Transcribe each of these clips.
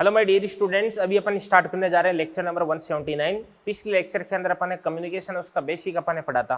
Hello my dear students, अभी अपन start करने जा रहे हैं लेक्चर नंबर 179। पिछले लेक्चर के अंदर अपन ने कम्युनिकेशन उसका बेसिक अपन ने पढ़ा था।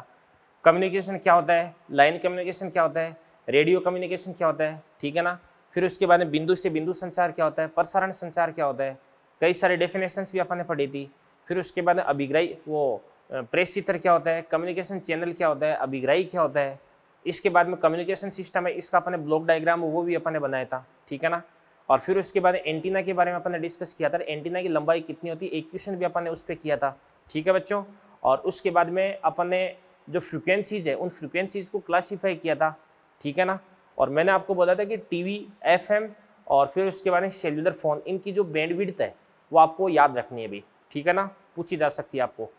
कम्युनिकेशन क्या होता है, लाइन कम्युनिकेशन क्या होता है, रेडियो कम्युनिकेशन क्या होता है, ठीक है ना। फिर उसके बाद में बिंदु से बिंदु संचार क्या होता है, प्रसारण संचार क्या होता है, कई सारे डेफिनेशंस भी अपन ने पढ़ी थी। फिर उसके बाद अभिग्राही प्रेस चित्र क्या होता है, कम्युनिकेशन चैनल क्या होता है, अभिग्राही क्या होता है। इसके बाद में कम्युनिकेशन सिस्टम है, इसका अपन ने ब्लॉक डायग्राम वो भी अपन ने बनाया था, ठीक है ना। और फिर उसके बाद एंटीना के बारे में अपन ने डिस्कस किया था, एंटीना की लंबाई कितनी होती है, एक क्वेश्चन भी अपन ने उस पर किया था, ठीक है बच्चों। और उसके बाद में अपन ने जो फ्रिक्वेंसीज है उन फ्रिक्वेंसीज को क्लासीफाई किया था, ठीक है ना। और मैंने आपको बोला था कि टीवी, एफएम और फिर उसके बाद में सेल्युलर फोन, इनकी जो बैंडविड्थ है वो आपको याद रखनी है भी, ठीक है ना, पूछी जा सकती है आपको।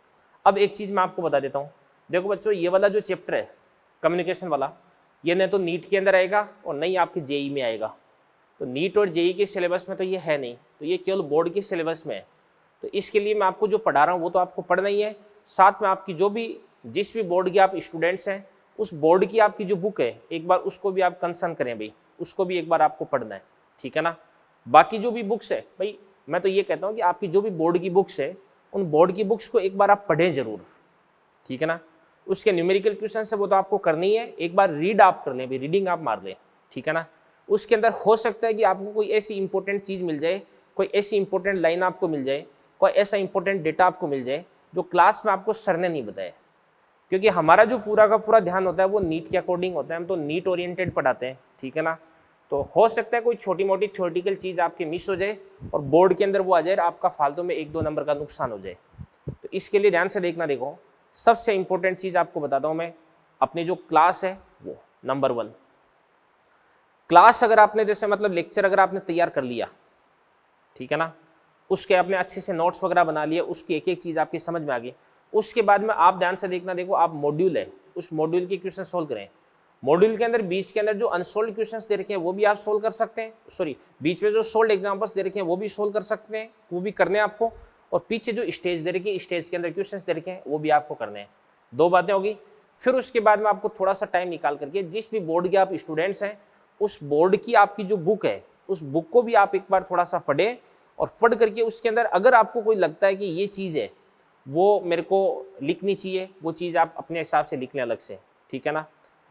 अब एक चीज़ मैं आपको बता देता हूँ, देखो बच्चों, ये वाला जो चैप्टर है कम्युनिकेशन वाला, ये नहीं तो नीट के अंदर आएगा और नहीं आपके जेई में आएगा। तो नीट और जेई के सिलेबस में तो ये है नहीं, तो ये केवल बोर्ड के सिलेबस में है। तो इसके लिए मैं आपको जो पढ़ा रहा हूँ वो तो आपको पढ़ना ही है, साथ में आपकी जो भी जिस भी बोर्ड के आप स्टूडेंट्स हैं उस बोर्ड की आपकी जो बुक है एक बार उसको भी आप कंसर्न करें भाई, उसको भी एक बार आपको पढ़ना है, ठीक है ना। बाकी जो भी बुक्स है भाई, मैं तो ये कहता हूँ कि आपकी जो भी बोर्ड की बुक्स है उन बोर्ड की बुक्स को एक बार आप पढ़ें जरूर, ठीक है ना। उसके न्यूमेरिकल क्वेश्चन है वो तो आपको करनी है, एक बार रीड आप कर लें भाई, रीडिंग आप मार लें, ठीक है ना। उसके अंदर हो सकता है कि आपको कोई ऐसी इंपॉर्टेंट चीज़ मिल जाए, कोई ऐसी इंपॉर्टेंट लाइन आपको मिल जाए, कोई ऐसा इंपॉर्टेंट डेटा आपको मिल जाए जो क्लास में आपको सर ने नहीं बताया। क्योंकि हमारा जो पूरा का पूरा ध्यान होता है वो नीट के अकॉर्डिंग होता है, हम तो नीट ओरिएंटेड पढ़ाते हैं, ठीक है ना। तो हो सकता है कोई छोटी मोटी थ्योरेटिकल चीज़ आपकी मिस हो जाए और बोर्ड के अंदर वो आ जाए, आपका फालतू में 1-2 नंबर का नुकसान हो जाए। तो इसके लिए ध्यान से देखना। देखो, सबसे इंपॉर्टेंट चीज़ आपको बताता हूँ मैं, अपनी जो क्लास है वो नंबर 1 क्लास, अगर आपने जैसे मतलब लेक्चर अगर आपने तैयार कर लिया, ठीक है ना, उसके आपने अच्छे से नोट्स वगैरह बना लिए, उसकी एक एक चीज़ आपकी समझ में आ गई, उसके बाद में आप ध्यान से देखना। देखो, आप मॉड्यूल है, उस मॉड्यूल के क्वेश्चन सोल्व करें। मॉड्यूल के अंदर बीच के अंदर जो अनसोल्व क्वेश्चंस दे रखे हैं वो भी आप सोल्व कर सकते हैं, सॉरी बीच में जो सोल्व एग्जांपल्स दे रखे हैं वो भी सोल्व कर सकते हैं, वो भी करने हैं आपको। और पीछे जो स्टेज दे रखी है, स्टेज के अंदर क्वेश्चंस दे रखे हैं वो भी आपको करने हैं। 2 बातें होगी। फिर उसके बाद में आपको थोड़ा सा टाइम निकाल करके जिस भी बोर्ड के आप स्टूडेंट्स हैं उस बोर्ड की आपकी जो बुक है उस बुक को भी आप एक बार थोड़ा सा पढ़ें, और पढ़ करके उसके अंदर अगर आपको कोई लगता है कि ये चीज़ है वो मेरे को लिखनी चाहिए, वो चीज़ आप अपने हिसाब से लिख लें अलग से, ठीक है ना।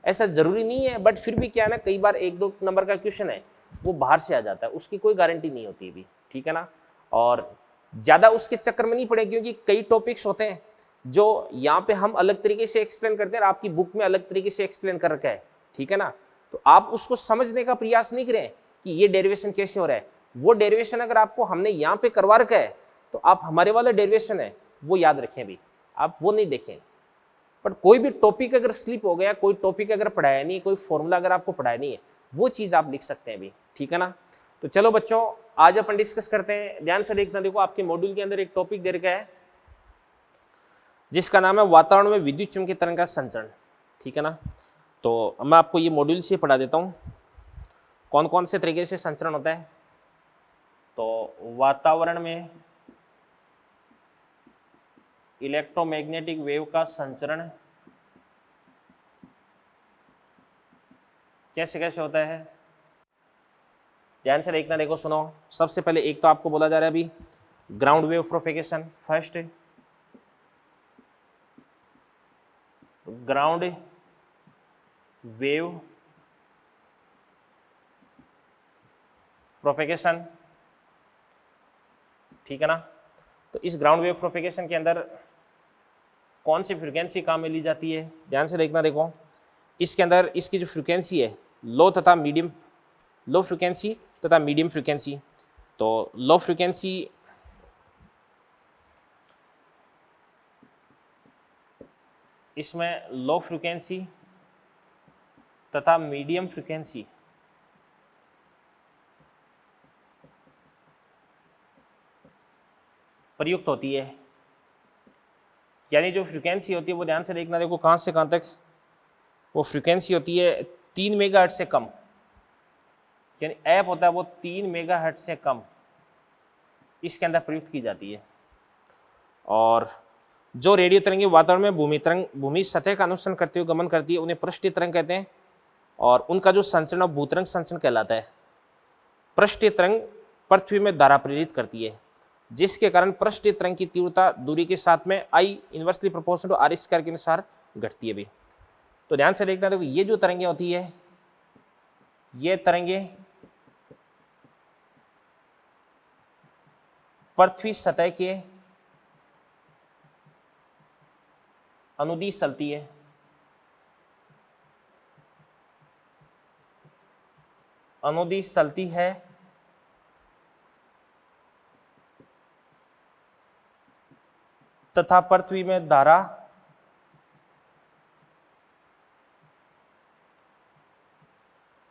ऐसा ज़रूरी नहीं है, बट फिर भी क्या है ना, कई बार 1-2 नंबर का क्वेश्चन है वो बाहर से आ जाता है, उसकी कोई गारंटी नहीं होती भी, ठीक है ना। और ज़्यादा उसके चक्कर में नहीं पड़े, क्योंकि कई टॉपिक्स होते हैं जो यहाँ पे हम अलग तरीके से एक्सप्लेन करते हैं और आपकी बुक में अलग तरीके से एक्सप्लेन कर रखा है, ठीक है ना। तो आप उसको समझने का प्रयास नहीं करें कि ये डेरिवेशन कैसे हो रहा है। वो डेरिवेशन अगर आपको हमने यहाँ पे करवा रखा है तो आप हमारे वाला डेरिवेशन है वो याद रखें भी, आप वो नहीं देखें। बट कोई भी टॉपिक अगर स्लिप हो गया, कोई टॉपिक अगर पढ़ाया नहीं, कोई फॉर्मूला अगर आपको पढ़ाया नहीं है, वो चीज़ आप लिख सकते हैं भी, ठीक है ना। तो चलो बच्चों, आज अपन डिस्कस करते हैं। ध्यान से देखना। देखो, आपके मॉड्यूल के अंदर एक टॉपिक दे रखा है जिसका नाम है वातावरण में विद्युत चुम्बकीय तरंग का संचरण, ठीक है ना। तो मैं आपको ये मॉड्यूल से पढ़ा देता हूँ कौन कौन से तरीके से संचरण होता है। तो वातावरण में इलेक्ट्रोमैग्नेटिक वेव का संचरण कैसे कैसे होता है, ध्यान से देखना। देखो सुनो, सबसे पहले एक तो आपको बोला जा रहा है अभी ground wave propagation. First, ground wave propagation, ठीक है ना। तो इस ग्राउंड वेव प्रोपेगेशन के अंदर कौन सी फ्रीक्वेंसी काम में ली जाती है, ध्यान से देखना। देखो, इसके अंदर इसकी जो फ्रीक्वेंसी है लो तथा मीडियम, लो फ्रीक्वेंसी तथा मीडियम फ्रीक्वेंसी। तो लो फ्रीक्वेंसी इसमें लो फ्रीक्वेंसी तथा मीडियम फ्रीक्वेंसी प्रयुक्त होती है। यानी जो फ्रीक्वेंसी होती है वो ध्यान से देखना। देखो, कहाँ से कहाँ तक वो फ्रीक्वेंसी होती है 3 मेगाहर्ट्ज से कम, यानी ऐप होता है वो 3 मेगाहर्ट्ज से कम इसके अंदर प्रयुक्त की जाती है। और जो रेडियो तरंगे वातावरण में भूमि सतह का अनुसरण करते हुए गमन करती है उन्हें पृष्ठीय तरंग कहते हैं, और उनका जो संचरण भूतरंग संचरण कहलाता है। पृष्ठीय तरंग पृथ्वी में धारा प्रेरित करती है, जिसके कारण पृष्ठीय तरंग की तीव्रता दूरी के साथ में I inversely proportional to R square के अनुसार घटती है भी। तो ध्यान से देखना, देखो ये जो तरंगें होती है, ये तरंगें पृथ्वी सतह के अनुदिश चलती है, अनुदिश चलती है तथा पृथ्वी में धारा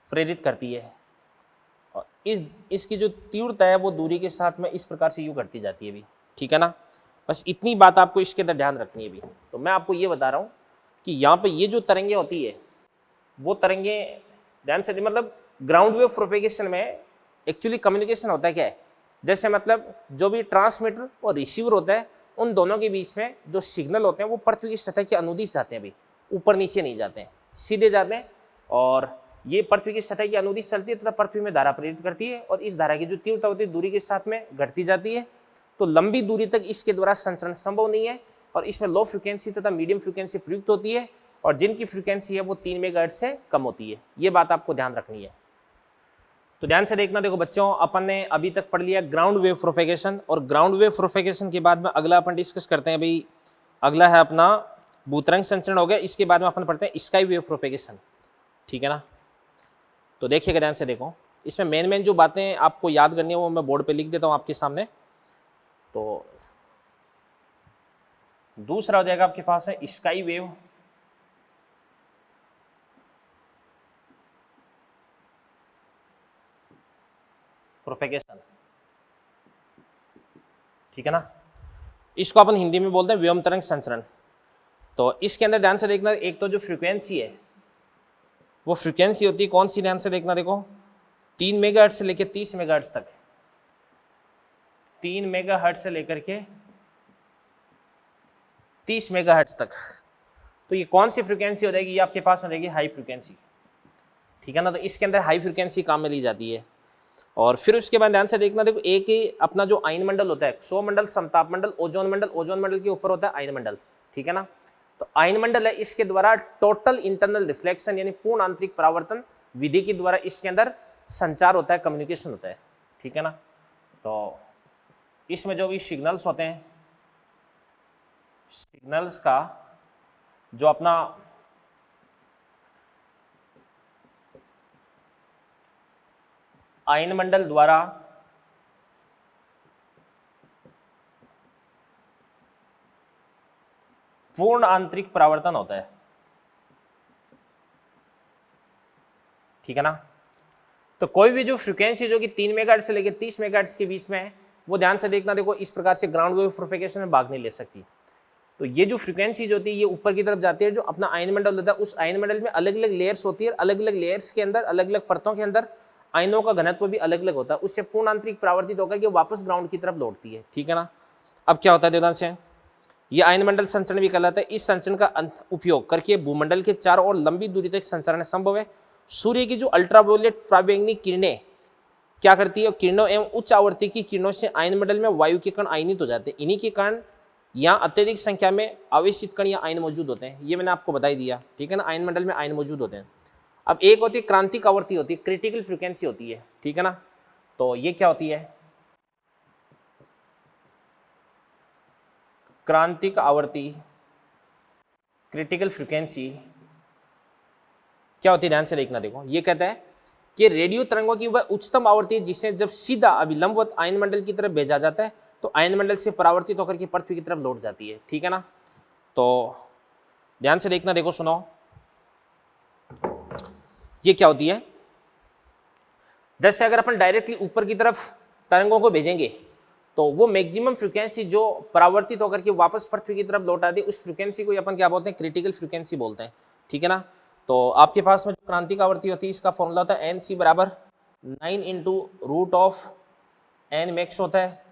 प्रेरित करती है। और इसकी जो तीव्रता है वो दूरी के साथ में इस प्रकार से यूं घटती जाती है भी, ठीक है ना। बस इतनी बात आपको इसके अंदर ध्यान रखनी है भी। तो मैं आपको ये बता रहा हूं कि यहाँ पे ये जो तरंगें होती है वो तरंगें ध्यान से, मतलब ग्राउंड वेव प्रोपेगेशन में एक्चुअली कम्युनिकेशन होता है क्या है, जैसे मतलब जो भी ट्रांसमीटर और रिसीवर होता है उन दोनों के बीच में जो सिग्नल होते हैं वो पृथ्वी की सतह के अनुदिश जाते हैं भी, ऊपर नीचे नहीं जाते हैं, सीधे जाते हैं। और ये पृथ्वी की सतह की अनुदिश चलती है तथा पृथ्वी में धारा प्रेरित करती है, और इस धारा की जो तीव्रता होती है दूरी के साथ में घटती जाती है। तो लंबी दूरी तक इसके द्वारा संचरण संभव नहीं है, और इसमें लो फ्रिक्वेंसी तथा मीडियम फ्रिक्वेंसी प्रयुक्त होती है, और जिनकी फ्रिक्वेंसी है वो 3 मेगाहर्ट्ज से कम होती है। ये बात आपको ध्यान रखनी है। तो ध्यान से देखना, देखो बच्चों, अपन ने अभी तक पढ़ लिया ग्राउंड वेव प्रोपेगेशन, और ग्राउंड वेव प्रोपेगेशन के बाद में अगला अपन डिस्कस करते हैं भाई, अगला है अपना भूतरंग संचरण हो गया, इसके बाद में अपन पढ़ते हैं स्काई वेव प्रोपेगेशन, ठीक है ना। तो देखिएगा ध्यान से, देखो इसमें मेन जो बातें आपको याद करनी है वो मैं बोर्ड पे लिख देता हूँ आपके सामने। तो दूसरा हो जाएगा आपके पास है स्काई वेव प्रोपेगेशन, ठीक है ना। इसको अपन हिंदी में बोलते हैं व्योम तरंग संचरण। तो इसके अंदर ध्यान से देखना, एक तो जो फ्रीक्वेंसी है वो फ्रीक्वेंसी होती है कौन सी, ध्यान से देखना, देखो 3 मेगाहर्ट्ज से लेकर 30 मेगाहर्ट्ज तक, 3 मेगाहर्ट्ज से लेकर के 30 मेगाहर्ट्ज तक। तो ये कौन सी फ्रीक्वेंसी हो जाएगी, ये आपके पास हो जाएगी हाई फ्रीक्वेंसी, ठीक है ना। तो इसके अंदर हाई फ्रीक्वेंसी काम में ली जाती है। और फिर उसके बाद ध्यान से देखना, देखो एक ही अपना जो आयन मंडल होता है, सौर मंडल, समताप मंडल, ओजोन मंडल, ओजोन मंडल के ऊपर होता है आयन मंडल, ठीक है ना। तो आयन मंडल है, इसके द्वारा टोटल इंटरनल रिफ्लेक्शन यानी पूर्ण आंतरिक परावर्तन विधि के द्वारा इसके अंदर संचार होता है, कम्युनिकेशन होता है, ठीक है ना। तो इसमें जो भी सिग्नल्स होते हैं, सिग्नल्स का जो अपना आयन मंडल द्वारा पूर्ण आंतरिक परावर्तन होता है, ठीक है ना। तो कोई भी जो फ्रीक्वेंसी जो कि 3 मेगाहर्ट्ज से लेकर 30 मेगाहर्ट्ज के बीच में है वो ध्यान से देखना, देखो इस प्रकार से ग्राउंड वेव प्रोपेगेशन में भाग नहीं ले सकती। तो ये जो फ्रीक्वेंसी जो होती है ये ऊपर की तरफ जाती है, जो अपना आयन मंडल होता है उस आयन मंडल में अलग अलग लेयर्स होती है, अलग अलग लेयर्स के अंदर अलग अलग परतों के अंदर आयनों का घनत्व भी अलग अलग होता है, उससे पूर्ण आंतरिक परावर्तित होकर के वापस ग्राउंड की तरफ लौटती है, ठीक है ना। अब क्या होता है ध्यान से, ये आयन मंडल संचरण भी कहलाता है। इस संचरण का उपयोग करके भूमंडल के चारों ओर लंबी दूरी तक संचरण संभव है। सूर्य की जो अल्ट्रावायोलेट पराबैंगनी किरणें क्या करती है, किरणों एवं उच्च आवृत्ति की किरणों से आयन मंडल में वायु के कण आयनित हो जाते हैं। इन्हीं के कारण यहाँ अत्यधिक संख्या में आवेशित कण या आयन मौजूद होते हैं, ये मैंने आपको बता ही दिया, ठीक है ना। आयन मंडल में आयन मौजूद होते हैं। अब एक होती है क्रांतिक आवृत्ति, होती है क्रिटिकल फ्रीक्वेंसी होती है, ठीक है ना। तो ये क्या होती है, क्रांतिक आवर्ती, क्रिटिकल फ्रीक्वेंसी क्या होती है, ध्यान से देखना। देखो ये कहता है कि रेडियो तरंगों की वह उच्चतम आवृत्ति है जिसे जब सीधा अभिलंबवत आयन मंडल की तरफ भेजा जाता है तो आयन मंडल से परावर्तित होकर के पृथ्वी की तरफ लौट जाती है, ठीक है ना। तो ध्यान से देखना, देखो सुनो, ये क्या होती है, जैसे अगर अपन डायरेक्टली ऊपर की तरफ तरंगों को भेजेंगे तो वो मैक्सिमम फ्रीक्वेंसी जो परावर्तित होकर के वापस पृथ्वी की तरफ लौट आती है उस फ्रीक्वेंसी को अपन क्या बोलते हैं, क्रिटिकल फ्रीक्वेंसी बोलते हैं, ठीक है ना। तो आपके पास में जो क्रांतिक आवृत्ति होती है इसका फॉर्मूला होता है NC बराबर 9 × √n max होता है,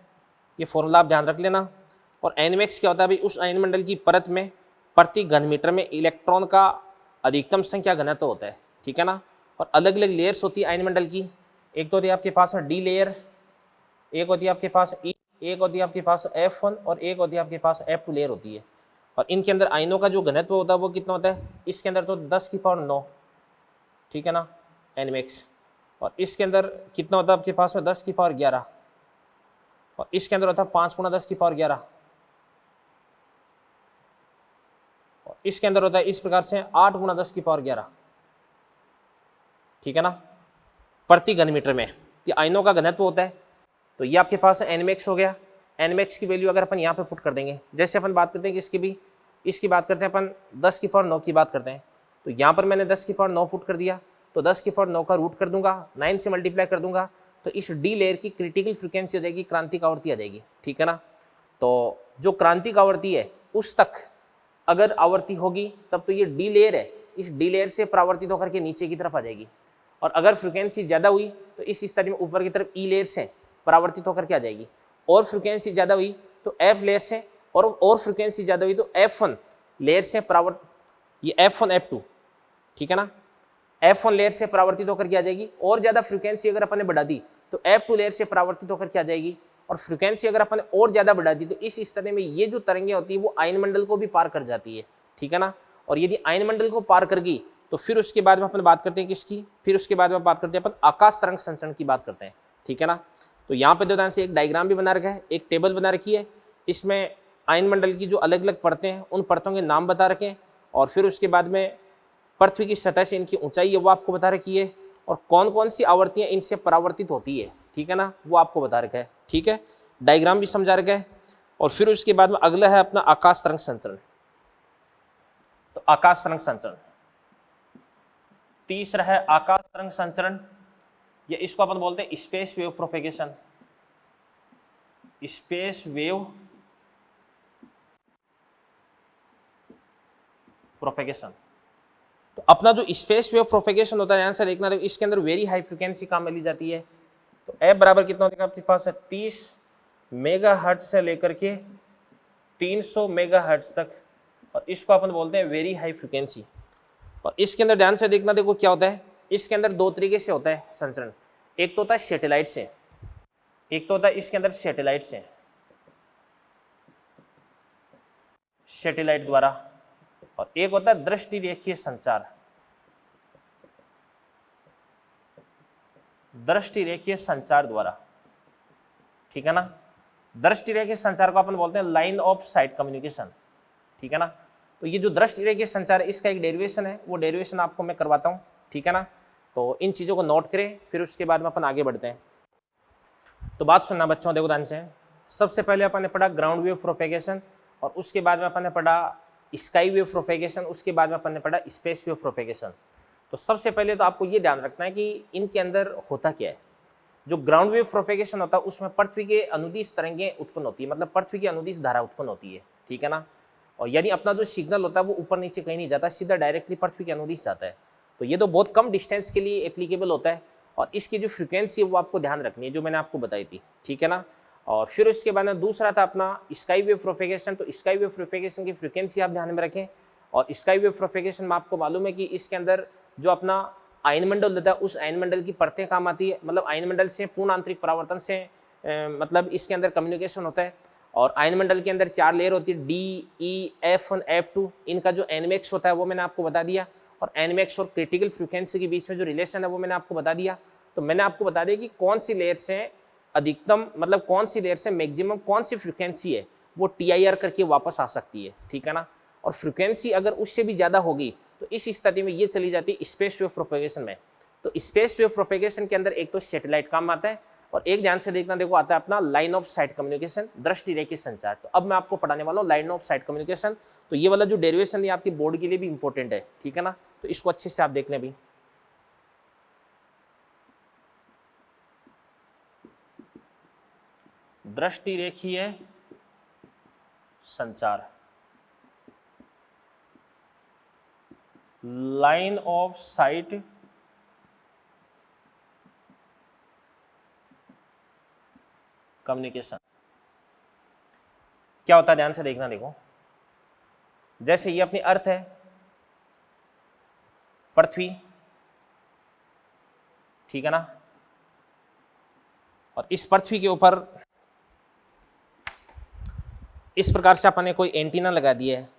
ये फॉर्मूला आप ध्यान रख लेना। और n max क्या होता है भाई, उस आयन मंडल की परत में प्रति घन मीटर में इलेक्ट्रॉन का अधिकतम संख्या घनत्व होता है, ठीक है ना। और अलग अलग लेयर्स होती है आयन मंडल की, एक तो होती है आपके पास में डी लेयर, एक होती है आपके पास ई, एक होती है आपके पास F1 और एक होती है आपके पास F2 लेयर होती है। और इनके अंदर आयनों का जो घनत्व होता है वो कितना होता है, इसके अंदर तो 10 की पावर 9, ठीक है ना, NMX। और इसके अंदर कितना होता है आपके पास में 10 की पावर 11, और इसके अंदर होता है 5 गुणा 10 की पावर 11, और इसके अंदर होता है इस प्रकार से 8 गुणा 10 की पावर 11, ठीक है ना, प्रति घन मीटर में कि आयनों का घनत्व होता है। तो ये आपके पास NMX हो गया। NMX की वैल्यू अगर अपन यहाँ पे पुट कर देंगे, जैसे अपन बात करते हैं कि इसकी बात करते हैं अपन 10 की पावर 9 की बात करते हैं, तो यहाँ पर मैंने 10 की पावर 9 पुट कर दिया, तो 10 की पावर 9 का रूट कर दूंगा, 9 से मल्टीप्लाई कर दूंगा, तो इस डी लेयर की क्रिटिकल फ्रिक्वेंसी हो जाएगी, क्रांतिक आवृत्ति आ जाएगी, ठीक है ना। तो जो क्रांतिक आवृत्ति है उस तक अगर आवृत्ति होगी तब तो ये डी लेयर है, इस डी लेयर से परावर्तित होकर के नीचे की तरफ आ जाएगी। और अगर फ्रिक्वेंसी ज़्यादा हुई तो इस स्थिति में ऊपर की तरफ ई लेयर से परावर्तित होकर के आ जाएगी, और फ्रिक्वेंसी ज़्यादा हुई तो एफ लेयर से, और फ्रिक्वेंसी ज़्यादा हुई तो F1 लेयर से ये F1 F2, ठीक है ना, F1 लेयर से परावर्तित होकर के आ जाएगी। और ज़्यादा फ्रिक्वेंसी अगर अपन ने बढ़ा दी तो F2 लेयर से परावर्तित होकर के आ जाएगी, और फ्रिक्वेंसी अगर अपन ने और ज़्यादा बढ़ा दी तो इस स्थिति में ये जो तरंगें होती है वो आयन मंडल को भी पार कर जाती है, ठीक है ना। और यदि आयन मंडल को पार कर गई तो फिर उसके बाद में अपन बात करते हैं किसकी, फिर उसके बाद में बात करते हैं अपन आकाश तरंग संचरण की बात करते हैं, ठीक है ना। तो यहाँ पे ध्यान से एक डायग्राम भी बना रखा है, एक टेबल बना रखी है, इसमें आयन मंडल की जो अलग अलग परतें हैं उन परतों के नाम बता रखे हैं, और फिर उसके बाद में पृथ्वी की सतह से इनकी ऊंचाई है वो आपको बता रखी है, और कौन कौन सी आवर्तियां इनसे परावर्तित होती है, ठीक है ना, वो आपको बता रखा है, ठीक है, डायग्राम भी समझा रखा है। और फिर उसके बाद में अगला है अपना आकाश तरंग संचरण। तो आकाश तरंग संचरण तीसरा है आकाश तरंग संचरण, या इसको अपन बोलते हैं space wave propagation, space wave propagation. तो अपना जो स्पेस वेव प्रोपेगेशन होता है, आंसर देखना, इसके अंदर वेरी हाई फ्रिक्वेंसी काम में ली जाती है। तो एफ बराबर कितना होता है आपके पास है 30 मेगाहर्ट्ज से लेकर के 300 मेगाहर्ट्ज तक, और इसको अपन बोलते हैं वेरी हाई फ्रिक्वेंसी। और इसके अंदर ध्यान से देखना, देखो क्या होता है, इसके अंदर दो तरीके से होता है संचरण, एक तो होता है सैटेलाइट से, एक तो होता है इसके अंदर सैटेलाइट से, सैटेलाइट द्वारा, और एक होता है दृष्टि रेखीय संचार, दृष्टि रेखीय संचार द्वारा, ठीक है ना। दृष्टि रेखीय संचार को अपन बोलते हैं लाइन ऑफ साइट कम्युनिकेशन, ठीक है ना। तो ये जो दृष्टि रेखीय संचार है इसका एक डेरिवेशन है, वो डेरिवेशन आपको मैं करवाता हूँ, ठीक है ना। तो इन चीज़ों को नोट करें, फिर उसके बाद में अपन आगे बढ़ते हैं। तो बात सुनना बच्चों, देखो ध्यान से, सबसे पहले अपन ने पढ़ा ग्राउंड वेव प्रोपेगेशन, और उसके बाद में अपन ने पढ़ा स्काई वेव प्रोपेगेशन, उसके बाद में अपन ने पढ़ा स्पेस वेव प्रोपेगेशन। तो सबसे पहले तो आपको ये ध्यान रखना है कि इनके अंदर होता क्या है। जो ग्राउंड वेव प्रोपेगेशन होता है उसमें पृथ्वी के अनुदिश तरंगें उत्पन्न होती है, मतलब पृथ्वी की अनुदिश धारा उत्पन्न होती है, ठीक है ना। और यानी अपना जो सिग्नल होता है वो ऊपर नीचे कहीं नहीं जाता, सीधा डायरेक्टली पृथ्वी के अनुदिश जाता है। तो ये तो बहुत कम डिस्टेंस के लिए एप्लीकेबल होता है, और इसकी जो फ्रिक्वेंसी है वो आपको ध्यान रखनी है, जो मैंने आपको बताई थी, ठीक है ना। और फिर उसके बाद में दूसरा था अपना स्काई वेव प्रोपेगेशन। तो स्काई वेव प्रोपेगेशन की फ्रिक्वेंसी आप ध्यान में रखें, और स्काई वेव प्रोपेगेशन में आपको मालूम है कि इसके अंदर जो अपना आयन मंडल होता है उस आयन मंडल की परतें काम आती है, मतलब आयन मंडल से पूर्ण आंतरिक परावर्तन से मतलब इसके अंदर कम्युनिकेशन होता है। और आयन मंडल के अंदर 4 लेयर होती है, डी, ई, F1, F2, इनका जो NMX होता है वो मैंने आपको बता दिया, और NMX और क्रिटिकल फ्रिक्वेंसी के बीच में जो रिलेशन है वो मैंने आपको बता दिया। तो मैंने आपको बता दिया कि कौन सी लेयर से अधिकतम, मतलब कौन सी लेयर से मैक्सिमम कौन सी फ्रिक्वेंसी है वो TIR करके वापस आ सकती है, ठीक है ना। और फ्रिक्वेंसी अगर उससे भी ज़्यादा होगी तो इस स्थिति में ये चली जाती है स्पेस वेव प्रोपेगेशन में। तो स्पेस वेव प्रोपेगेशन के अंदर एक तो सैटेलाइट काम आता है, और एक ध्यान से देखना, देखो आता है अपना लाइन ऑफ साइट कम्युनिकेशन, दृष्टि रेखीय संचार। तो अब मैं आपको पढ़ाने वाला हूँ लाइन ऑफ साइट कम्युनिकेशन। तो ये वाला जो डेरिवेशन है आपकी बोर्ड के लिए भी इंपॉर्टेंट है, ठीक है ना। तो इसको अच्छे से आप देख लें अभी। दृष्टि रेखीय संचार, लाइन ऑफ साइट कम्युनिकेशन क्या होता है, ध्यान से देखना, देखो जैसे ये अपनी अर्थ है, पृथ्वी, ठीक है ना, और इस पृथ्वी के ऊपर इस प्रकार से अपन ने कोई एंटीना लगा दिया है,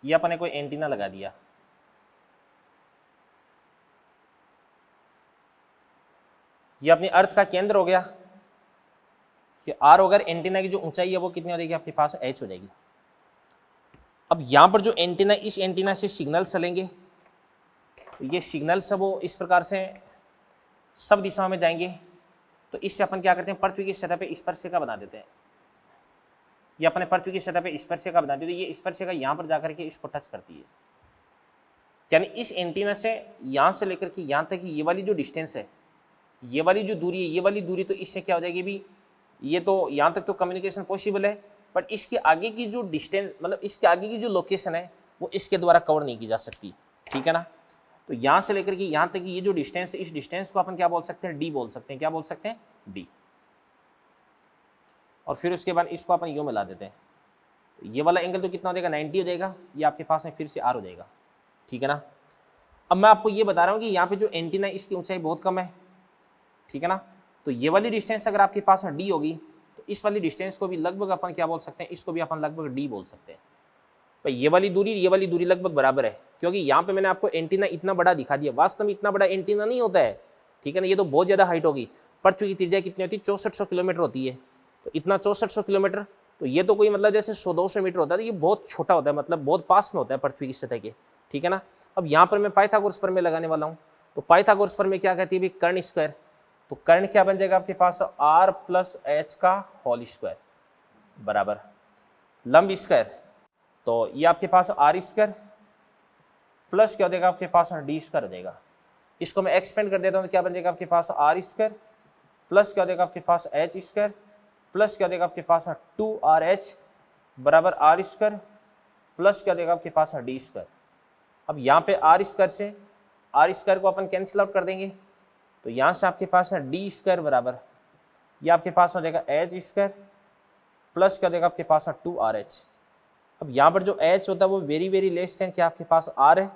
ये अपन ने कोई एंटीना लगा दिया, ये अपनी अर्थ का केंद्र हो गया, ये आर होगा, एंटीना की जो ऊंचाई है वो कितनी हो जाएगी आपके पास, एच हो जाएगी। अब यहां पर जो एंटीना, इस एंटीना से सिग्नल चलेंगे, तो ये सिग्नल सब वो इस प्रकार से सब दिशाओं में जाएंगे। तो इससे अपन क्या करते हैं, पृथ्वी की सतह पे स्पर्शिका बना देते हैं, ये अपने पृथ्वी की सतह पे स्पर्शिका बना देते हैं, ये स्पर्शिका यहाँ पर जाकर के इसको टच करती है। यानी इस एंटीना से यहाँ से लेकर के यहाँ तक ये वाली जो डिस्टेंस है, ये वाली जो दूरी है, ये वाली दूरी तो इससे क्या हो जाएगी भी, ये तो यहाँ तक तो कम्युनिकेशन पॉसिबल है, बट इसके आगे की जो डिस्टेंस, मतलब इसके आगे की जो लोकेशन है वो इसके द्वारा कवर नहीं की जा सकती, ठीक है ना। तो यहाँ से लेकर के यहाँ तक ये जो डिस्टेंस है, इस डिस्टेंस को अपन क्या बोल सकते हैं, डी बोल सकते हैं, क्या बोल सकते हैं, डी। और फिर उसके बाद इसको अपन यू मिला देते हैं, तो ये वाला एंगल तो कितना हो जाएगा, 90 हो जाएगा, ये आपके पास में फिर से आर हो जाएगा, ठीक है ना। अब मैं आपको ये बता रहा हूँ कि यहाँ पे जो एंटीना है इसकी ऊंचाई बहुत कम है, ठीक है ना। तो ये वाली डिस्टेंस अगर आपके पास में डी होगी, तो इस वाली डिस्टेंस को भी लगभग अपन क्या बोल सकते हैं, इसको भी अपन लगभग डी बोल सकते हैं। भाई ये वाली दूरी लगभग बराबर है, क्योंकि यहाँ पे मैंने आपको एंटीना इतना बड़ा दिखा दिया, वास्तव में इतना बड़ा एंटीना नहीं होता है, ठीक है ना, ये तो बहुत ज़्यादा हाइट होगी। पृथ्वी की त्रिज्या कितनी होती है, 6400 किलोमीटर होती है, तो इतना 6400 किलोमीटर, तो ये तो कोई मतलब जैसे 100-200 मीटर होता है, तो ये बहुत छोटा होता है, मतलब बहुत पास में होता है पृथ्वी की सतह के, ठीक है ना। अब यहाँ पर मैं पाइथागोरस प्रमेय लगाने वाला हूँ, तो पाइथागोरस प्रमेय क्या कहती है भी, कर्ण स्क्वायर, तो कर्ण क्या बन जाएगा आपके पास, आर प्लस एच का होल स्क्वायर बराबर लंब स्क्वायर, तो ये आपके पास आर स्क्वायर प्लस क्या हो जाएगा आपके पास, डी स्क्वायर हो जाएगा। इसको मैं एक्सपेंड कर देता हूँ, तो क्या बन जाएगा आपके पास, आर स्क्वायर प्लस क्या हो जाएगा आपके पास, एच स्क्वायर प्लस क्या हो जाएगा आपके पास, 2RH बराबर आर स्क्वायर प्लस क्या हो जाएगा आपके पास, डी स्क्वायर। अब यहाँ पे आर स्क्वायर को अपन कैंसिल आउट कर देंगे, तो यहाँ से आपके पास है डी स्क्वायर बराबर, ये आपके पास हो जाएगा एच स्क्वायर प्लस क्या हो जाएगा आपके पास, 2RH। अब यहाँ पर जो h होता है वो वेरी लेस देन क्या आपके पास r है,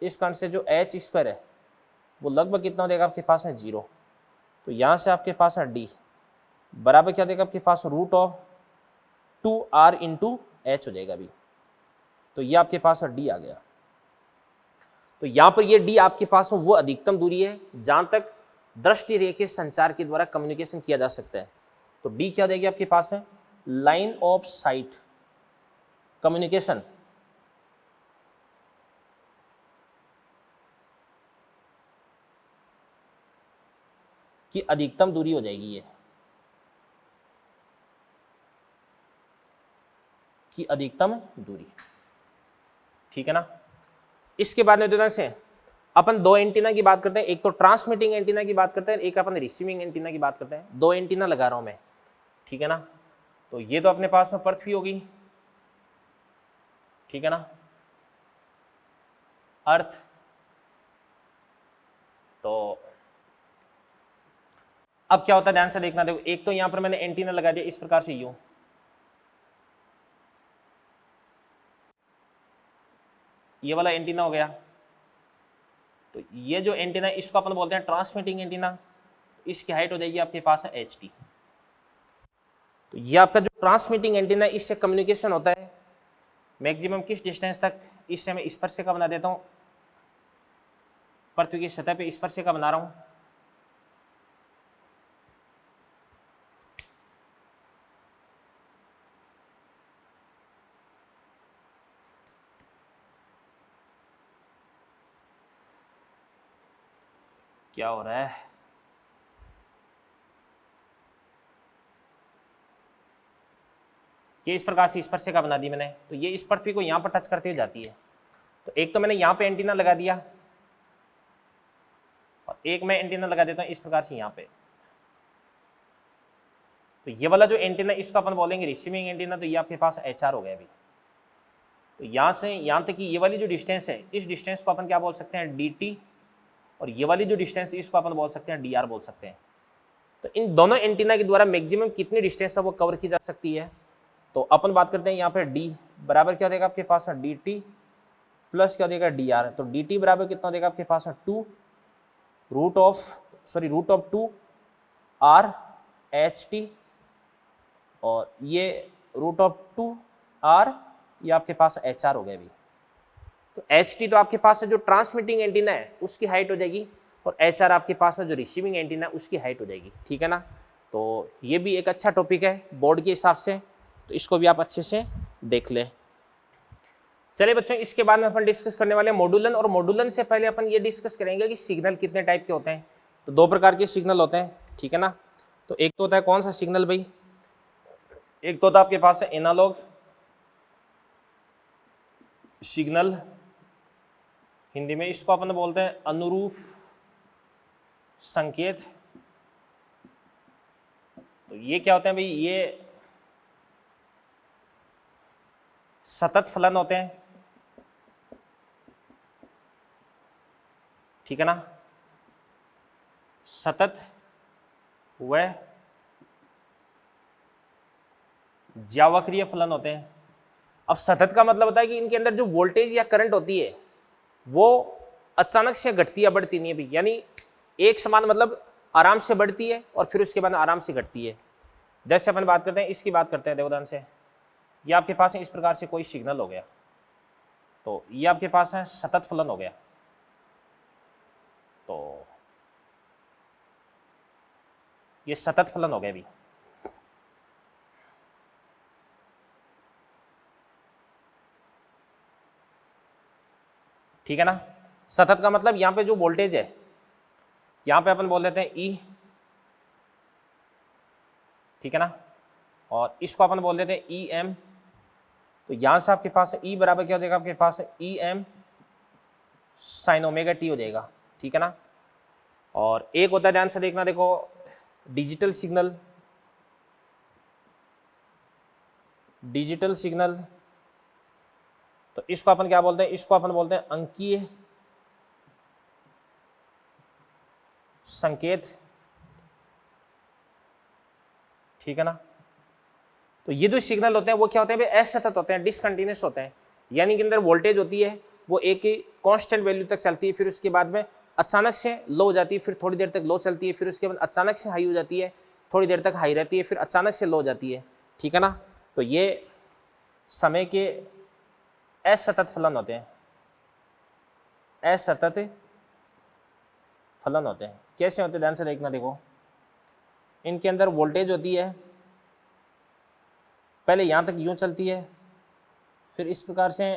इस कारण से जो h स्क्वायर है वो लगभग कितना हो जाएगा आपके पास है 0, तो यहाँ से आपके पास है d बराबर क्या देगा आपके पास, root of 2r into H हो जाएगा अभी, तो ये आपके पास d आ गया। तो यहाँ पर ये d आपके पास वो अधिकतम दूरी है जहां तक दृष्टि रेखीय संचार के द्वारा कम्युनिकेशन किया जा सकता है। तो d क्या देगी आपके पास है, लाइन ऑफ साइट कम्युनिकेशन, की अधिकतम दूरी हो जाएगी ये, की अधिकतम दूरी, ठीक है ना। इसके बाद में से अपन दो एंटीना की बात करते हैं, एक तो ट्रांसमिटिंग एंटीना की बात करते हैं, एक अपन रिसीविंग एंटीना की बात करते हैं। दो एंटीना लगा रहा हूं मैं, ठीक है ना। तो ये तो अपने पास में पृथ्वी होगी, ठीक है ना, अर्थ। तो अब क्या होता है, ध्यान से देखना, देखो एक तो यहां पर मैंने एंटीना लगा दिया इस प्रकार से, यूं ये वाला एंटीना हो गया। तो ये जो एंटीना इसको अपन बोलते हैं ट्रांसमिटिंग एंटीना, इसकी हाइट हो जाएगी आपके पास है HT। तो ये आपका जो ट्रांसमिटिंग एंटीना, इससे कम्युनिकेशन होता है मैक्सिमम किस डिस्टेंस तक, इससे मैं स्पर्शिका बना देता हूं, पृथ्वी की सतह पे स्पर्शिका बना रहा हूं। क्या हो रहा है, ये इस प्रकार से स्पर्शिका बना दी मैंने, तो ये इस पृथ्वी को यहां पर टच करते हुए जाती है। तो एक तो मैंने यहां पे एंटीना लगा दिया, और एक मैं एंटीना लगा देता हूं इस प्रकार से यहां पे। तो ये वाला जो एंटीना इसको अपन बोलेंगे रिसीविंग एंटीना, तो ये आपके पास HR हो गया अभी। तो यहां से यहां तक की ये वाली जो डिस्टेंस है, इस डिस्टेंस को अपन क्या बोल सकते हैं, DT, और ये वाली जो डिस्टेंस है इसको अपन बोल सकते हैं DR बोल सकते हैं। तो इन दोनों एंटीना के द्वारा मैक्सिमम कितनी डिस्टेंस है वो कवर की जा सकती है। तो अपन बात करते हैं यहाँ पे D बराबर क्या देगा आपके पास, DT प्लस क्या देगा DR। तो DT बराबर कितना देगा आपके पास, 2 root of 2 R H T, और ये रूट ऑफ 2 आर, ये आपके पास एच आर हो गया अभी। तो एच टी तो आपके पास है जो ट्रांसमिटिंग एंटीना है उसकी हाइट हो जाएगी, और एच आर आपके पास है जो रिसीविंग एंटीना है उसकी हाइट हो जाएगी, ठीक है ना। तो ये भी एक अच्छा टॉपिक है बोर्ड के हिसाब से, तो इसको भी आप अच्छे से देख लें। चलिए बच्चों, इसके बाद में अपन डिस्कस करने वाले हैं मॉड्यूलन, और मॉड्यूलन से पहले अपन ये डिस्कस करेंगे कि सिग्नल कितने टाइप के होते हैं। तो दो प्रकार के सिग्नल होते हैं, ठीक है ना। तो एक तो होता है कौन सा सिग्नल भाई, एक तो होता है आपके पास है एनालॉग सिग्नल, हिंदी में इसको अपन बोलते हैं अनुरूप संकेत। तो ये क्या होते हैं भाई, ये सतत फलन होते हैं, ठीक है ना, सतत व ज्यावक्रिय फलन होते हैं। अब सतत का मतलब होता है कि इनके अंदर जो वोल्टेज या करंट होती है वो अचानक से घटती या बढ़ती नहीं है भाई, यानी एक समान, मतलब आराम से बढ़ती है और फिर उसके बाद आराम से घटती है। जैसे अपन बात करते हैं, इसकी बात करते हैं देवदान से, ये आपके पास है इस प्रकार से कोई सिग्नल हो गया, तो ये आपके पास है सतत फलन हो गया। तो ये सतत फलन हो गया भी, ठीक है ना। सतत का मतलब यहां पे जो वोल्टेज है, यहां पे अपन बोल देते हैं ई, ठीक है ना, और इसको अपन बोल देते हैं ई एम। तो यहां से आपके पास ई बराबर क्या हो जाएगा, आपके पास E M sine omega T हो जाएगा, ठीक है ना। और एक होता है, ध्यान से देखना, देखो डिजिटल सिग्नल, डिजिटल सिग्नल, तो इसको अपन क्या बोलते हैं, इसको अपन बोलते हैं अंकीय संकेत, ठीक है ना। तो ये जो सिग्नल होते हैं वो क्या होते हैं, असतत होते हैं, डिसकंटिन्यूअस होते हैं, यानी कि अंदर वोल्टेज होती है वो एक ही कांस्टेंट वैल्यू तक चलती है, फिर उसके बाद में अचानक से लो हो जाती है, फिर थोड़ी देर तक लो चलती है, फिर उसके बाद अचानक से हाई हो जाती है, थोड़ी देर तक हाई रहती है, फिर अचानक से लो हो जाती है, ठीक है ना। तो ये समय के असतत फलन होते हैं, असतत फलन होते हैं। कैसे होते हैं, ध्यान से देखना, देखो इनके अंदर वोल्टेज होती है, पहले यहां तक यूं चलती है, फिर इस प्रकार से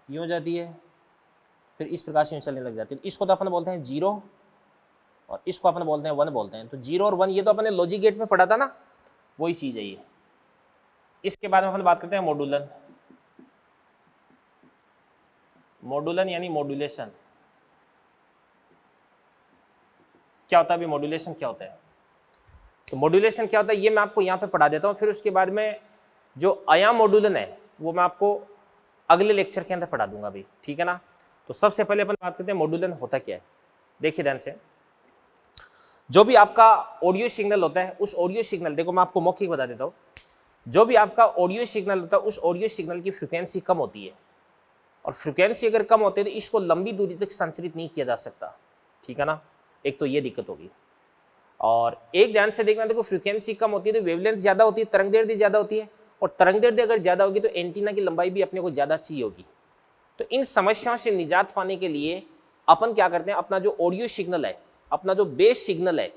यूं जाती है, फिर इस प्रकार से यूं चलने लग जाती है। इसको तो अपन बोलते हैं जीरो, और इसको अपन बोलते हैं वन बोलते हैं। तो जीरो और वन ये तो अपने लॉजिक गेट में पढ़ा था ना, वही चीज है ये। इसके बाद में अपन बात करते हैं मॉड्यूलन, मॉड्यूलन यानी मॉड्यूलेशन। क्या होता है अभी मॉड्यूलेशन क्या होता है, तो मॉड्यूलेशन क्या होता है ये मैं आपको यहाँ पे पढ़ा देता हूँ, फिर उसके बाद में जो आयाम मॉड्यूलन है वो मैं आपको अगले लेक्चर के अंदर पढ़ा दूंगा भाई, ठीक है ना। तो सबसे पहले अपन बात करते हैं मॉड्यूलन होता क्या है। देखिए ध्यान से, जो भी आपका ऑडियो सिग्नल होता है, उस ऑडियो सिग्नल, देखो मैं आपको मौखिक बता देता हूँ, जो भी आपका ऑडियो सिग्नल होता है उस ऑडियो सिग्नल की फ्रिक्वेंसी कम होती है, और फ्रिक्वेंसी अगर कम होती है तो इसको लंबी दूरी तक संचरित नहीं किया जा सकता, ठीक है ना। एक तो ये दिक्कत होगी, और एक ध्यान से देखना, देखो फ्रीक्वेंसी कम होती है तो वेवलेंथ ज्यादा होती है, तरंग दैर्ध्य ज्यादा होती है, और तरंग दैर्ध्य अगर ज्यादा होगी तो एंटीना की लंबाई भी अपने को ज्यादा चाहिए होगी। तो इन समस्याओं से निजात पाने के लिए अपन क्या करते हैं, अपना जो ऑडियो सिग्नल है, अपना जो बेस सिग्नल है,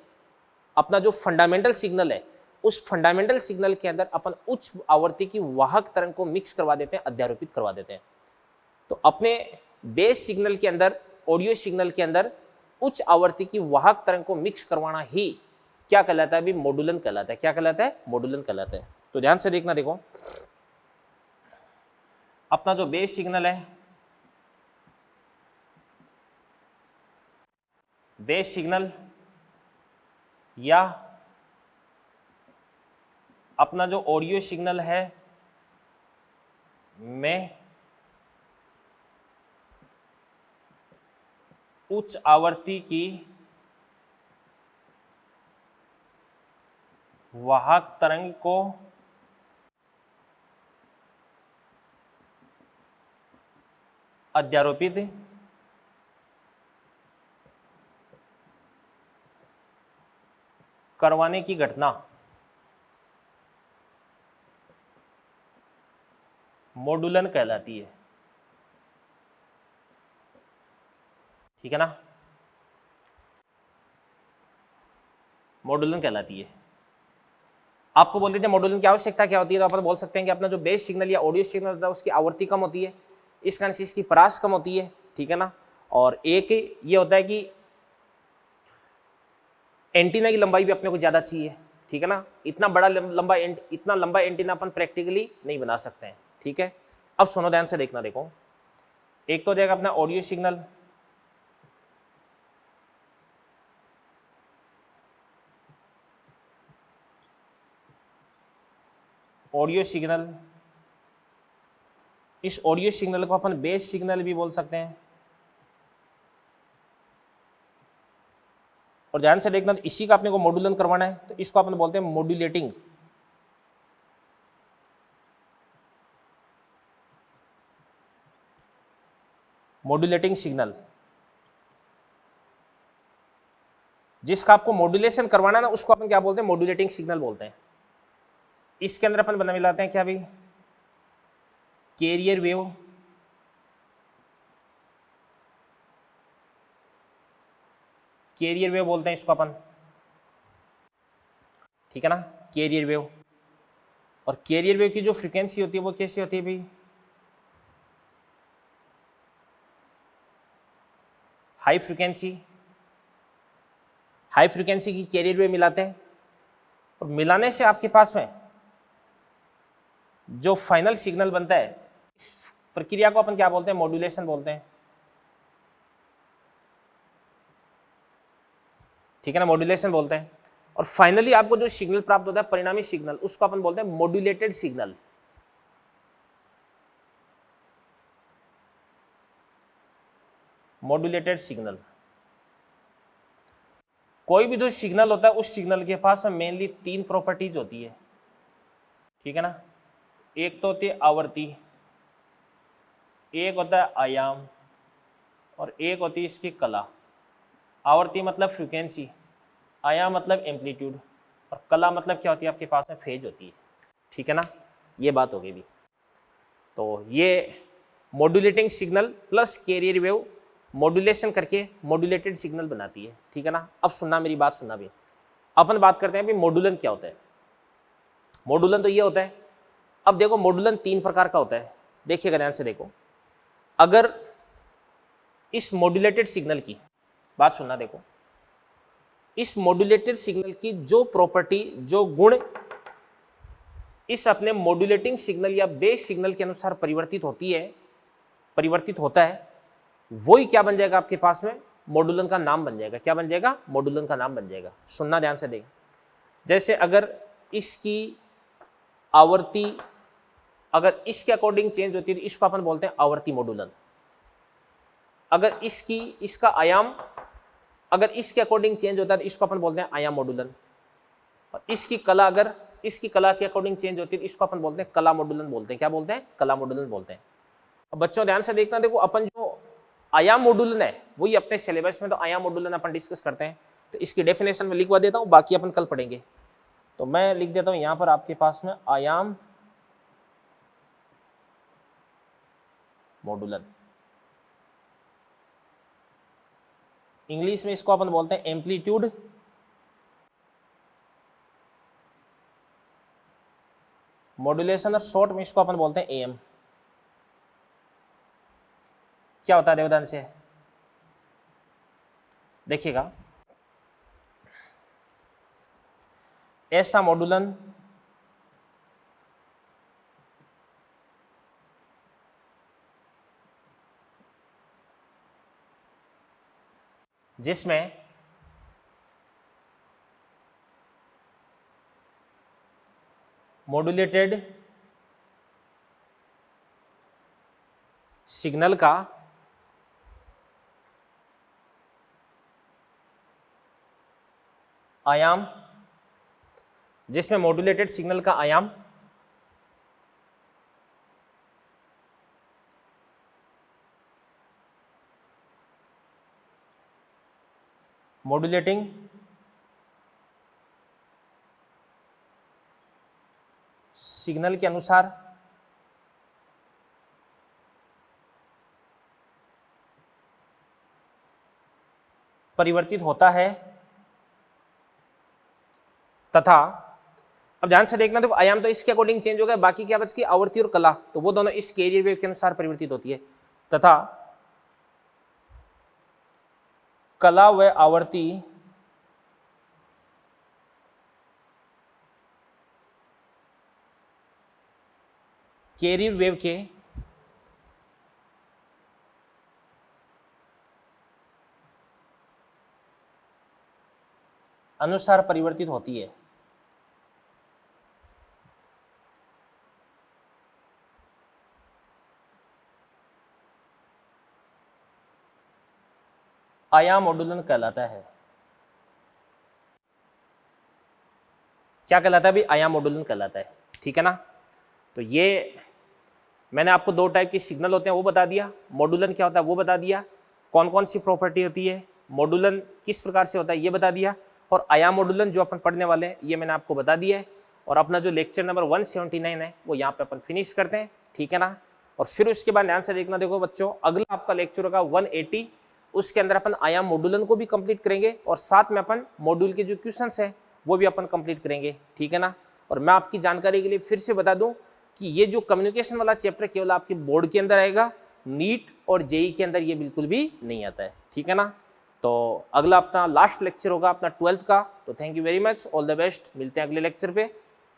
अपना जो फंडामेंटल सिग्नल है, उस फंडामेंटल सिग्नल के अंदर अपन उच्च आवृत्ति की वाहक तरंग को मिक्स करवा देते हैं, अध्यारोपित करवा देते हैं। तो अपने बेस सिग्नल के अंदर, ऑडियो सिग्नल के अंदर उच्च आवृत्ति की वाहक तरंग को मिक्स करवाना ही क्या कहलाता है, अभी मॉड्यूलन कहलाता है। क्या कहलाता है, मॉड्यूलन कहलाता है। तो ध्यान से देखना, देखो अपना जो बेस सिग्नल है, बेस सिग्नल या अपना जो ऑडियो सिग्नल है में उच्च आवृत्ति की वाहक तरंग को अध्यारोपित करवाने की घटना मॉड्यूलन कहलाती है। ठीक है ना, मॉड्यूलन कहलाती है। आपको बोल देते हैं मॉड्यूलन की आवश्यकता क्या होती है, तो अपन बोल सकते हैं कि अपना जो बेस सिग्नल या ऑडियो सिग्नल होता है उसकी आवृत्ति कम होती है, इस कारण से इसकी परास कम होती है। ठीक है ना, और एक ये होता है कि एंटीना की लंबाई भी अपने को ज्यादा चाहिए। ठीक है ना, इतना बड़ा इतना लंबा एंटीना अपन प्रैक्टिकली नहीं बना सकते हैं। ठीक है, अब सुनो ध्यान से देखना, देखो एक तो हो जाएगा अपना ऑडियो सिग्नल, ऑडियो सिग्नल, इस ऑडियो सिग्नल को अपन बेस सिग्नल भी बोल सकते हैं। और ध्यान से देखना, इसी का अपने को मॉड्यूलन करवाना है तो इसको अपन बोलते हैं मॉड्यूलेटिंग, मॉड्यूलेटिंग सिग्नल। जिसका आपको मॉड्यूलेशन करवाना है ना उसको अपन क्या बोलते हैं, मॉड्यूलेटिंग सिग्नल बोलते हैं। इसके अंदर अपन बना मिलाते हैं क्या भाई, कैरियर वेव, कैरियर वेव बोलते हैं इसको अपन। ठीक है ना, कैरियर वेव। और कैरियर वेव की जो फ्रीक्वेंसी होती है वो कैसी होती है भाई, हाई फ्रीक्वेंसी। हाई फ्रीक्वेंसी की कैरियर वेव मिलाते हैं और मिलाने से आपके पास में जो फाइनल सिग्नल बनता है, इस प्रक्रिया को अपन क्या बोलते हैं, मॉड्यूलेशन बोलते हैं। ठीक है ना, मॉड्यूलेशन बोलते हैं। और फाइनली आपको जो सिग्नल प्राप्त होता है, परिणामी सिग्नल, उसको अपन बोलते हैं मॉड्यूलेटेड सिग्नल। Modulated signal. कोई भी जो सिग्नल होता है उस सिग्नल के पास मेनली 3 प्रॉपर्टीज होती है। ठीक है ना, एक तो होती है आवृत्ति, एक होता है आयाम, और एक होती है इसकी कला। आवृत्ति मतलब फ्रीक्वेंसी, आयाम मतलब एम्पलीट्यूड, और कला मतलब क्या होती है, आपके पास में फेज होती है। ठीक है ना, ये बात हो गई भी। तो ये modulating signal plus carrier wave modulation करके मॉड्यूलेटेड सिग्नल बनाती है। ठीक है ना, अब सुनना, मेरी बात सुनना भी। अपन बात करते हैं भी मॉड्यूलन क्या होता है। मॉड्यूलन तो ये होता है, अब देखो मॉड्यूलन 3 प्रकार का होता है, देखिएगा ध्यान से देखो। अगर इस मॉड्यूलेटेड सिग्नल की बात सुनना, देखो इस मॉड्यूलेटेड सिग्नल की जो प्रॉपर्टी, जो गुण इस अपने मॉड्यूलेटिंग सिग्नल या बेस सिग्नल के अनुसार परिवर्तित होती है, परिवर्तित होता है, वही क्या बन जाएगा आपके पास में, मॉड्यूलन का नाम बन जाएगा। क्या बन जाएगा, मॉड्यूलन का नाम बन जाएगा। सुनना ध्यान से देख, जैसे अगर इसकी आवृत्ति अगर इसके अकॉर्डिंग चेंज होती है तो इसको अपन बोलते हैं आवर्ती मॉड्यूलन। अगर इसका आयाम अगर इसके अकॉर्डिंग चेंज होता है तो इसको अपन बोलते हैं आयाम मॉड्यूलन। और इसकी कला अगर इसकी कला के अकॉर्डिंग चेंज होती है तो इसको अपन बोलते हैं कला मॉड्यूलन बोलते हैं। क्या बोलते हैं, कला मॉड्यूलन बोलते हैं। अब बच्चों ध्यान से देखना, देखो अपन जो आयाम मॉड्यूलन है वही अपने सिलेबस में तो आयाम मॉड्यूलन अपन डिस्कस करते हैं, तो इसकी डेफिनेशन में लिखवा देता हूँ, बाकी अपन कल पढ़ेंगे। तो मैं लिख देता हूँ यहाँ पर आपके पास में आयाम मॉड्यूलन। इंग्लिश में इसको अपन बोलते हैं एम्पलीट्यूड मॉड्यूलेशन, और शॉर्ट में इसको अपन बोलते हैं एएम। क्या होता है देवदान से, देखिएगा, ऐसा मॉड्यूलन जिसमें मॉड्यूलेटेड सिग्नल का आयाम, जिसमें मॉड्यूलेटेड सिग्नल का आयाम मॉड्यूलेटिंग सिग्नल के अनुसार परिवर्तित होता है तथा, अब ध्यान से देखना, तो आयाम तो इसके अकॉर्डिंग चेंज हो गया, बाकी क्या बच गई आवृत्ति और कला, तो वो दोनों इस कैरियर वेव के अनुसार परिवर्तित होती है तथा कला व आवर्ती कैरियर वेव के अनुसार परिवर्तित होती है। आयाम मॉड्यूलन कहलाता है। क्या कहलाता है भाई? आयाम मॉड्यूलन कहलाता है, ठीक है ना। तो ये मैंने आपको दो टाइप के सिग्नल होते हैं वो बता दिया, मॉड्यूलन क्या होता है वो बता दिया, कौन कौन सी प्रॉपर्टी होती है, मॉड्यूलन किस प्रकार से होता है ये बता दिया, और आयाम मॉड्यूलन जो अपन पढ़ने वाले हैं ये मैंने आपको बता दिया है। और अपना जो लेक्चर नंबर 179 है वो यहाँ पे अपन फिनिश करते हैं, ठीक है ना। और फिर उसके बाद ध्यान से देखना, देखो बच्चों अगला आपका लेक्चर होगा 180, उसके अंदर अपन आयाम मॉड्यूलन को भी कंप्लीट करेंगे और साथ में अपन मॉड्यूल के जो क्वेश्चंस हैं वो भी अपन कंप्लीट करेंगे, ठीक है ना। और मैं आपकी जानकारी के लिए फिर से बता दूं कि ये जो कम्युनिकेशन वाला चैप्टर केवल आपके बोर्ड के अंदर आएगा, नीट और जेई के अंदर ये बिल्कुल भी नहीं आता है, ठीक है ना। तो अगला अपना लास्ट लेक्चर होगा अपना 12th का। तो thank you very much, all the best, मिलते हैं अगले लेक्चर पे।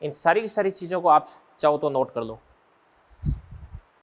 इन सारी की सारी चीज़ों को आप चाहो तो नोट कर लो।